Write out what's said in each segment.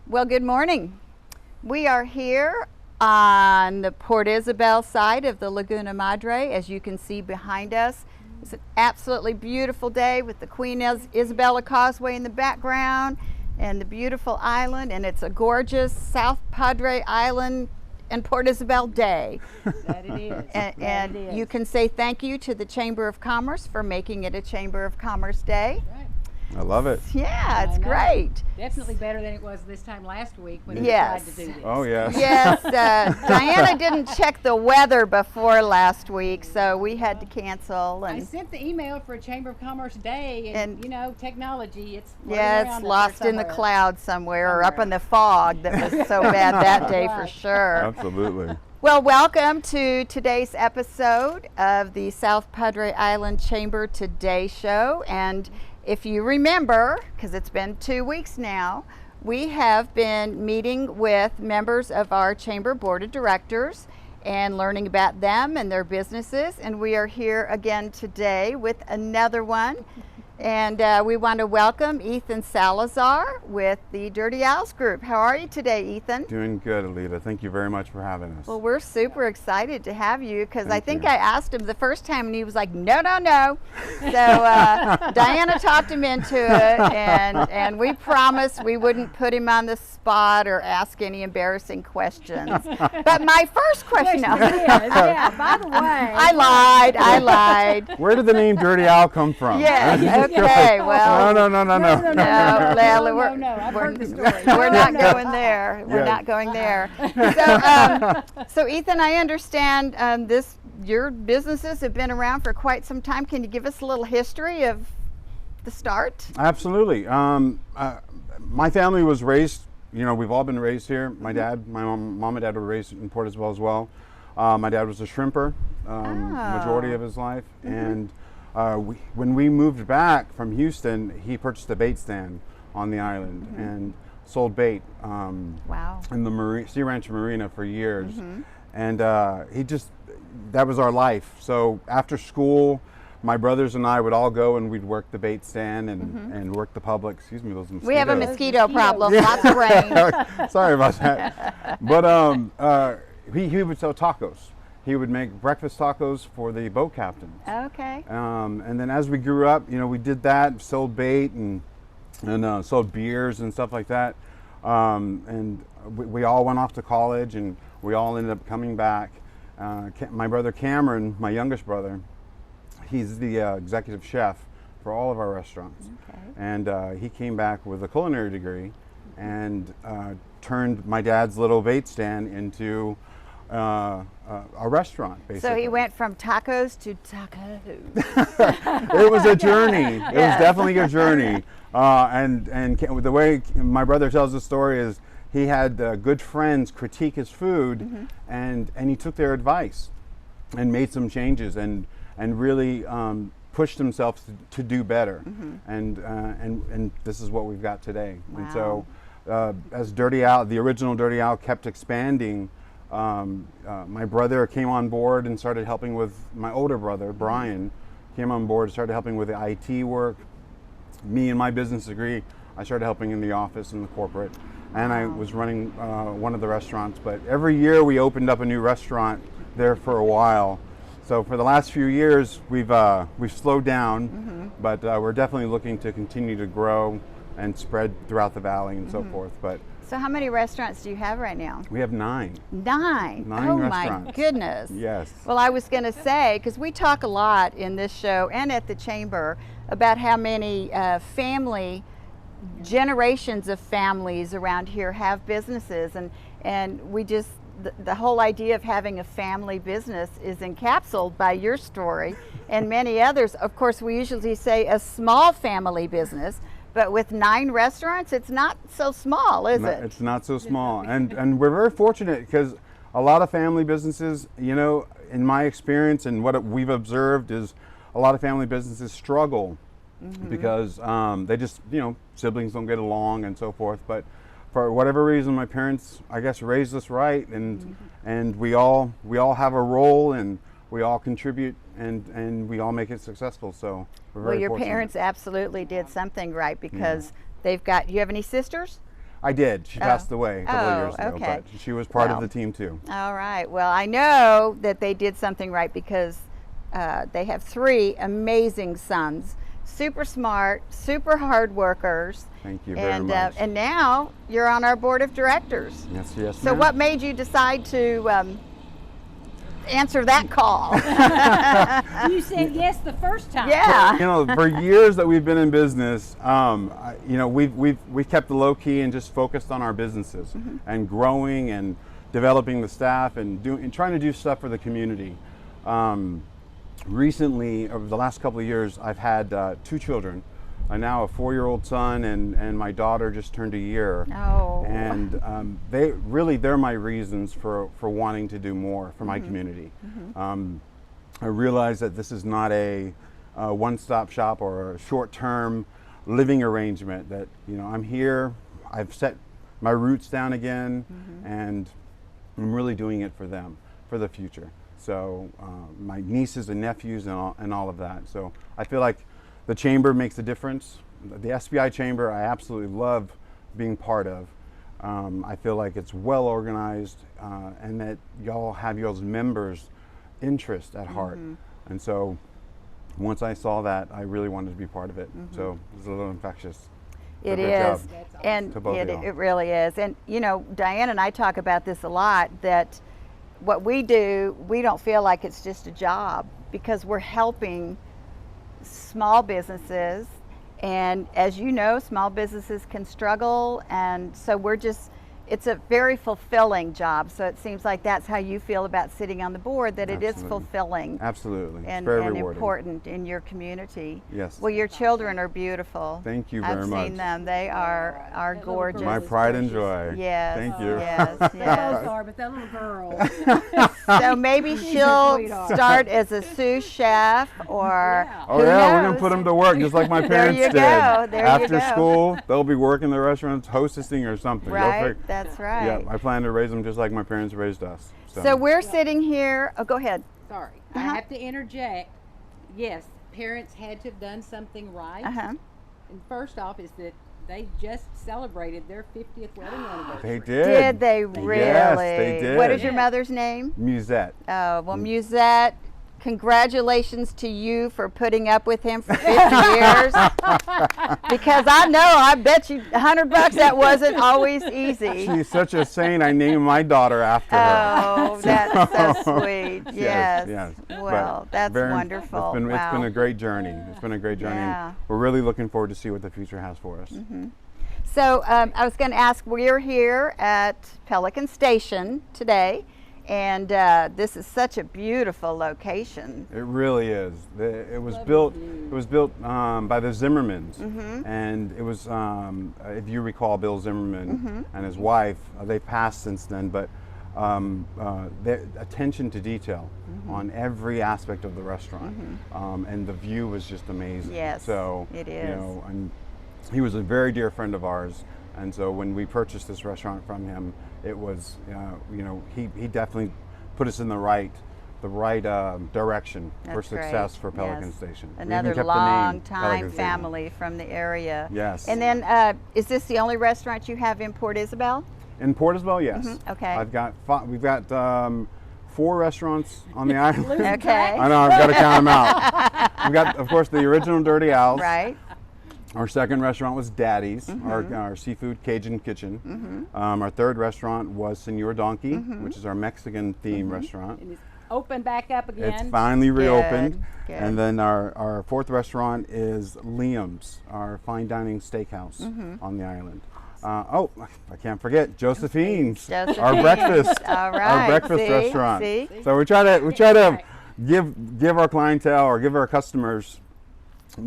Well, good morning. We are here on the Port Isabel side of the Laguna Madre. As you can see behind us, it's an absolutely beautiful day with the Queen Isabella Causeway in the background and the beautiful island, and it's a gorgeous South Padre Island and Port Isabel day. That it is. And you can say thank you to the Chamber of Commerce for making it a Chamber of Commerce day. Right. I love it. Yeah, it's great. Definitely better than it was this time last week when we Yes. tried to do this. Oh, yes. Yes, Diana didn't check the weather before last week, so we had to cancel. I And sent the email for a Chamber of Commerce day, and you know, technology, it's floating yeah, around it's up there lost in the somewhere. clouds somewhere or up in the fog that was so bad that day for Right. sure. Absolutely. Well, welcome to today's episode of the South Padre Island Chamber Today show. And if you remember, because it's been 2 weeks now, we have been meeting with members of our Chamber Board of Directors and learning about them and their businesses. And we are here again today with another one. And we want to welcome Ethan Salazar with the Dirty Owls Group. How are you today, Ethan? Doing good, Alita. Thank you very much for having us. Well, we're super excited to have you because I Thank think you. I asked him the first time and he was like, no, no, no. So Diana talked him into it, and we promised we wouldn't put him on the spot or ask any embarrassing questions. But my first question, Yeah, by the way. I lied. Where did the name Dirty Owl come from? Yes, okay, well. No. No, Lala, we're, no, I've heard the story. we're No, not no. going there. We're Yeah. not going there. So Ethan, I understand your businesses have been around for quite some time. Can you give us a little history of the start? Absolutely. My family was raised, we've all been raised here. My dad, my mom and dad were raised in Port Isabel as well. My dad was a shrimper majority of his life. And when we moved back from Houston, he purchased a bait stand on the island and sold bait Wow. in the Sea Ranch Marina for years. And that was our life. So after school, my brothers and I would all go and we'd work the bait stand and work the public. Excuse me, those mosquitoes. We have a mosquito Mosquitoes. problem, lots of rain. Sorry about that. But he would sell tacos. He would make breakfast tacos for the boat captains. Okay. And then as we grew up, we did that, sold bait and sold beers and stuff like that. And we all went off to college and we all ended up coming back. My brother Cameron, my youngest brother, he's the executive chef for all of our restaurants. Okay. And he came back with a culinary degree and turned my dad's little bait stand into a restaurant, basically. So he went from tacos to tacos. It was a journey. It was definitely a journey. And the way my brother tells the story is he had good friends critique his food, and he took their advice and made some changes and really pushed himself to do better. And this is what we've got today. Wow. And so as Dirty Owl, the original Dirty Owl kept expanding. My brother came on board and started helping with my older brother, Brian, came on board and started helping with the IT work. Me and my business degree, I started helping in the office and the corporate. And I was running one of the restaurants. But every year we opened up a new restaurant there for a while. So for the last few years, we've slowed down, but we're definitely looking to continue to grow and spread throughout the valley and so forth. But So how many restaurants do you have right now? we have 9. 9. Nine Oh my restaurants. goodness. Yes. Well, I was going to say, because we talk a lot in this show and at the Chamber about how many generations of families around here have businesses, and we just, the whole idea of having a family business is encapsulated by your story and many others. Of course, we usually say a small family business, but with 9 restaurants, it's not so small, is it? It's not so small. And we're very fortunate because a lot of family businesses, in my experience and what we've observed is a lot of family businesses struggle because they just, siblings don't get along and so forth. But for whatever reason, my parents, I guess, raised us right, and we all have a role, and we all contribute, and we all make it successful. So we're very Well, your fortunate. parents absolutely did something right because they've got. Do you have any sisters? I did. She passed away a couple of years ago, okay. but she was part Well, of the team too. All right. Well, I know that they did something right because they have 3 amazing sons, super smart, super hard workers. Thank you very much. And now you're on our board of directors. Yes, yes, So ma'am. what made you decide to answer that call? You said yes the first time. Yeah. You know, for years that we've been in business, you know, we've kept the low key and just focused on our businesses and growing and developing the staff and trying to do stuff for the community. Recently, over the last couple of years, I've had 2 children. Now a 4-year-old son and my daughter just turned a year. Oh. And they're my reasons for wanting to do more for my community. I realize that this is not a one-stop shop or a short-term living arrangement. That, you know, I'm here, I've set my roots down again, and I'm really doing it for them, for the future. So my nieces and nephews and all of that. So I feel like the chamber makes a difference. The SPI chamber I absolutely love being part of. I feel like it's well organized and that y'all have y'all's members' interest at heart. And so once I saw that, I really wanted to be part of it. So it was a little infectious. It Good is, job. and To both of y'all. it really is. And you know, Diana and I talk about this a lot, that what we do, we don't feel like it's just a job, because we're helping small businesses. And as you know, small businesses can struggle, and so it's a very fulfilling job. So it seems like that's how you feel about sitting on the board, that it is Absolutely. fulfilling Absolutely. It's and very rewarding. important in your community. Yes. Well, your children are beautiful. Thank you very I've much. seen them. They are That little gorgeous. girl My is pride and precious. joy. Yes. Thank you. Yes. Both Yes. are, but that little girl. So maybe She's a she'll sweetheart. start as a sous chef, or Yeah. Oh who yeah, we're knows? gonna put them to work just like my There parents you did. go, there you After go. school, they'll be working the restaurants, hostessing or something. They'll Right. fig- That's right. Yeah, I plan to raise them just like my parents raised us. So we're sitting here. Oh, go ahead. Sorry, Uh-huh. I have to interject. Yes, parents had to have done something right. And first off is that they just celebrated their 50th wedding anniversary. They did. Did they really? Yes, they did. What is your Yes. mother's name? Musette. Oh, well, Musette, congratulations to you for putting up with him for 50 years. Because I bet you $100 that wasn't always easy. She's such a saint. I named my daughter after her. Oh, that's so sweet. Yes. Yes. Well, But that's very- wonderful. It's been Wow. a great journey. It's been a great journey. Yeah. And we're really looking forward to see what the future has for us. So I was going to ask, we're here at Pelican Station today, and this is such a beautiful location. It really is. It was built. It was built by the Zimmermans, and it was, if you recall, Bill Zimmerman and his wife. They passed since then, but their attention to detail on every aspect of the restaurant, and the view was just amazing. Yes, so it You is. know, and he was a very dear friend of ours, and so when we purchased this restaurant from him, it was, you know, he definitely put us in the right direction for That's success great. for Pelican Yes. Station. We even Another kept the name long time Pelican Station. family from the area. Yes. And then, is this the only restaurant you have in Port Isabel? In Port Isabel, yes. Okay. We've got 4 restaurants on the island. Okay. I know, I've got to count them out. We've got, of course, the original Dirty Al's. Right. Our second restaurant was Daddy's, our seafood Cajun kitchen. Our third restaurant was Senor Donkey, which is our Mexican themed restaurant. And it's open back up again. It's finally reopened. Good. And then our fourth restaurant is Liam's, our fine dining steakhouse on the island. I can't forget Josephine's, our Josephine's. breakfast, All right. our breakfast See? restaurant. See? So we try to give our clientele or give our customers,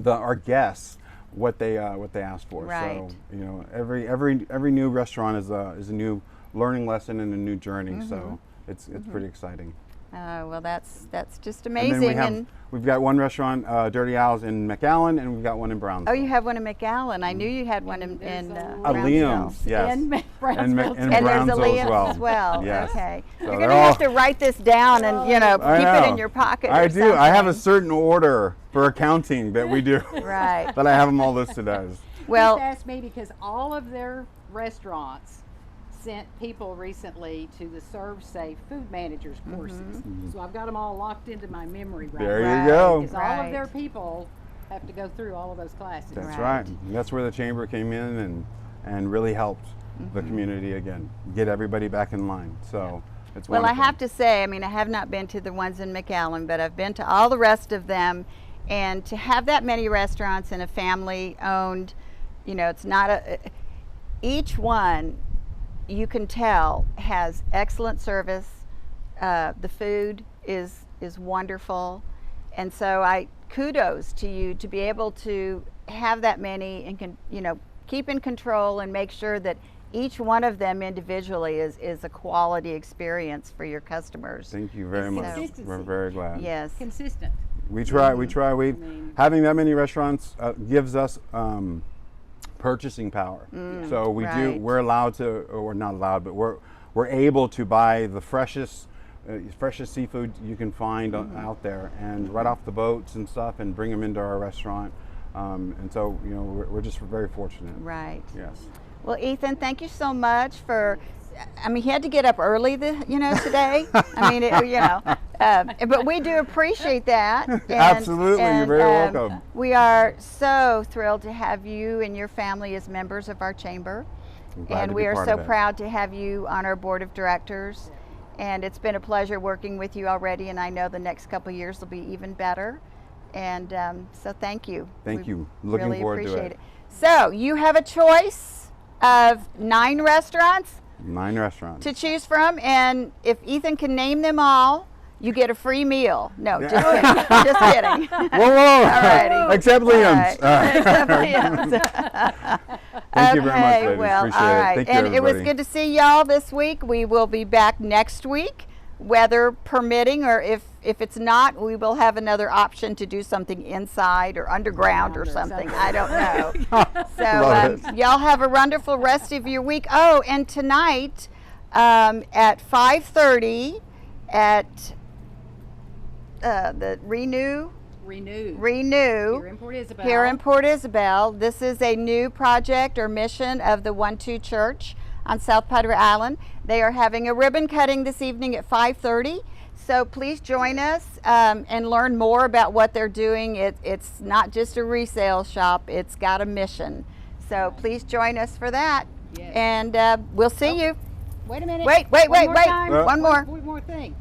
our guests, what they ask for. Right. So you know, every new restaurant is a new learning lesson and a new journey. So it's pretty exciting. Well, that's just And amazing. then we've got one restaurant, Dirty Al's in McAllen, and we've got one in Brownsville. Oh, you have one in McAllen. I knew you had one in There's a Liam's, yes. In and Brownsville, and And there's a Brownsville Liam's as well. Yes. Okay. So You're they're going to have all- to write this down and, I keep it in know. your pocket. I or do. I have a something. certain order for accounting that we do. Right. But I have them all listed as. Well, Just ask me because all of their restaurants sent people recently to the Serve Safe Food Managers courses. So I've got them all locked into my memory right There now. you go. Because all of their people have to go through all of those classes. That's Right. right. And that's where the chamber came in and really helped the community again, get everybody back in line. So it's well, I wonderful. have to say, I mean, I have not been to the ones in McAllen, but I've been to all the rest of them. And to have that many restaurants and a family owned, you know, it's not a, each one you can tell has excellent service. The food is wonderful. And so I kudos to you to be able to have that many and you know, keep in control and make sure that each one of them individually is a quality experience for your customers. Thank you very much. Consistency. We're very glad. Yes. Consistent. We try. We mean- having that many restaurants gives us purchasing power. So we do. right. We're allowed to, or not allowed, but we're able to buy the freshest seafood you can find out there, and right off the boats and stuff, and bring them into our restaurant. And so, you know, we're just very fortunate. Right. Yes. Well, Ethan, thank you so much for. I mean, he had to get up early, today. I mean, but we do appreciate that. And, Absolutely, you're very welcome. We are so thrilled to have you and your family as members of our chamber, I'm glad and to we be are part so of it. proud to have you on our board of directors. And it's been a pleasure working with you already, and I know the next couple of years will be even better. And so thank you. Thank We you. Looking really forward to appreciate it. So you have a choice of 9 restaurants 9 restaurants. to choose from, and if Ethan can name them all, you get a free meal. No, just kidding. Just kidding. Whoa! Alrighty. Except All Liam's. right. Except Liam's. Thank you very much, Okay, ladies. well, Appreciate all it. right. Thank you, And it was everybody. good to see y'all this week. We will be back next week, weather permitting, or if it's not, we will have another option to do something inside or underground or something. I don't know. So Love it. y'all have a wonderful rest of your week. Oh, and tonight at 5:30 at the Renew Here in Port Isabel. here in Port Isabel. This is a new project or mission of the 1-2 Church on South Padre Island. They are having a ribbon cutting this evening at 5:30. So please join us and learn more about what they're doing. It's not just a resale shop, it's got a mission. So please join us for that. Yes. And we'll see you. Wait a minute. Wait. One more time. One more. One more thing.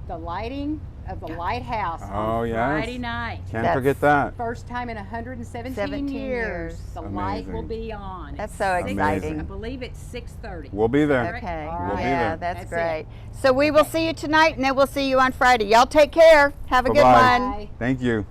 The lighting of the lighthouse Oh, on yes. Friday night. Can't That's- forget that. First time in 117 17 years. years. The light will Amazing. be on. That's It's so six- exciting. I believe it's 6:30. We'll be there. Okay. All We'll be Yeah, there. that's That's great. it. So we will see you tonight, and then we'll see you on Friday. Y'all take care. Have a good Bye-bye. one. Bye. Thank you.